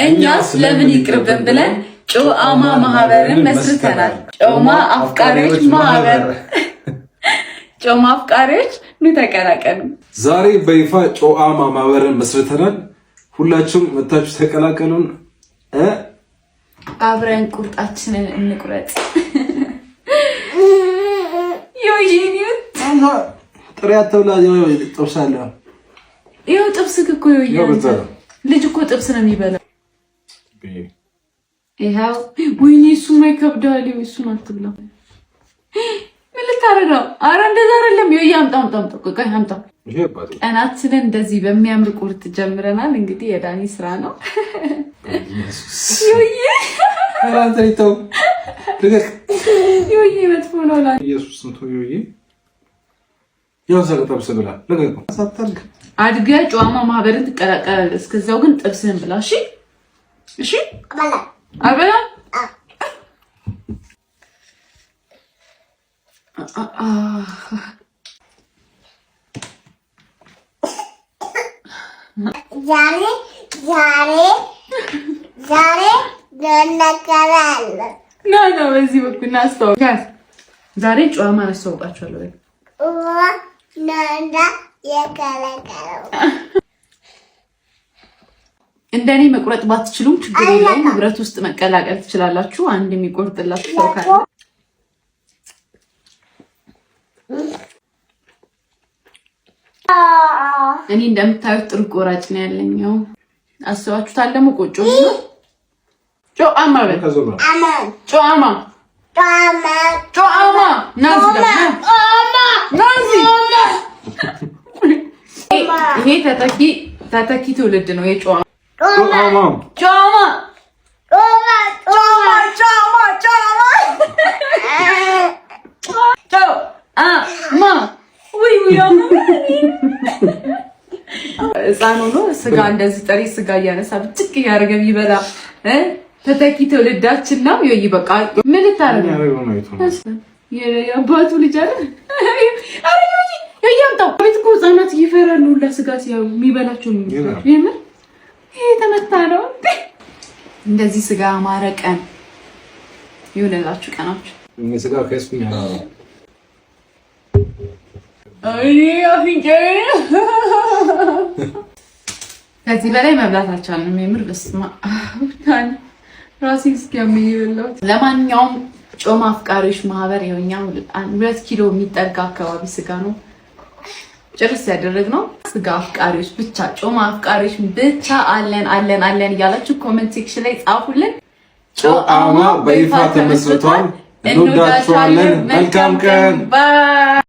እኛስ ለምን ይቅርብን ብለን ጮአማ ማህበርን መስርተናል። ጮማ አፍቃሪዎች ማህበር ጮማ አፍቃሪዎች ኑ ተቀላቀሉ። ዛሬ በይፋ ጮአማ ማህበርን መስርተናል። ሁላችሁም መታችሁ ተቀላቀሉን። አብረን ቁርጣችንን እንቁረጥ። ዮይኒት ጥሪያተው ላይ ጥብሳለ ይሄው ጥብስ እኮ ዮይኒት ልጅ እኮ ጥብስ ነው የሚበላው። ይሄው ወይኔ እሱ ማይከብዳል። እሱን አትብላ። ምን ልታረጋው? አረ እንደዛ አይደለም። ዮይ አምጣ ቆይ አምጣ። ቀናችንን እንደዚህ በሚያምር ቁርጥ ጀምረናል። እንግዲህ የዳኒ ስራ ነው። ዮይ አራንተይተው ልክ ዮይ መጥፎ ነው ላ ኢየሱስ ነው ዮይ ያው ዘለ ጥብስ ብላ ለገቁ ሳታልክ አድገ ጮአማ ማህበርን ትቀላቀላለህ። እስከዛው ግን ጥብስህን ብላ። እሺ እሺ አበላ ዛሬ ለነከራለ ና በዚህ በኩል እናስተዋውቃት። ዛሬ ጮአማ እናስተዋውቃችኋለሁ። ነንዳ የከለከለው እንደኔ መቁረጥ ባትችሉም ችግር የለውም። ህብረት ውስጥ መቀላቀል ትችላላችሁ። አንድ የሚቆርጥላችሁ ሰው ካለ እኔ እንደምታዩት ጥሩ ቆራጭ ነው ያለኛው። አስባችሁታል ደግሞ ቆጮ ነው። ጮአማ ይሄ ተተኪ ትውልድ ነው የጮአማ ህፃን ሆኖ ስጋ እንደዚህ ጥሬ ስጋ እያነሳ ብጭቅ እያደረገ ቢበላ ተተኪ ትውልዳችን ነው። ዮይ በቃ ምን ልታረግ የአባቱ ልጅ አይደል? አረ ዮይ ያምጣው። ቤት እኮ ህፃናት ይፈራሉ ለስጋ ሲያዩ የሚበላቸው ነው። ይሄ ተመታ ነው። እንደዚህ ስጋ ማረቀን ይሁንላችሁ ቀናችሁ። ስጋ ከስኩኝ ከዚህ በላይ መብላት አልቻልንም። የምር በስማ ራሴ እስኪያመኝ ይበላው። ለማንኛውም ጮማ አፍቃሪዎች ማህበር ይኸውኛው 2 ኪሎ የሚጠጋ አካባቢ ስጋ ነው ጭርስ ያደረግነው። ስጋ አፍቃሪዎች ብቻ ጮማ አፍቃሪዎች ብቻ አለን እያላችሁ ኮሜንት ሴክሽን ላይ ጻፉልን። ጮአማ በይፋ ተመስርቷል። እንወዳችኋለን። መልካም ቀን።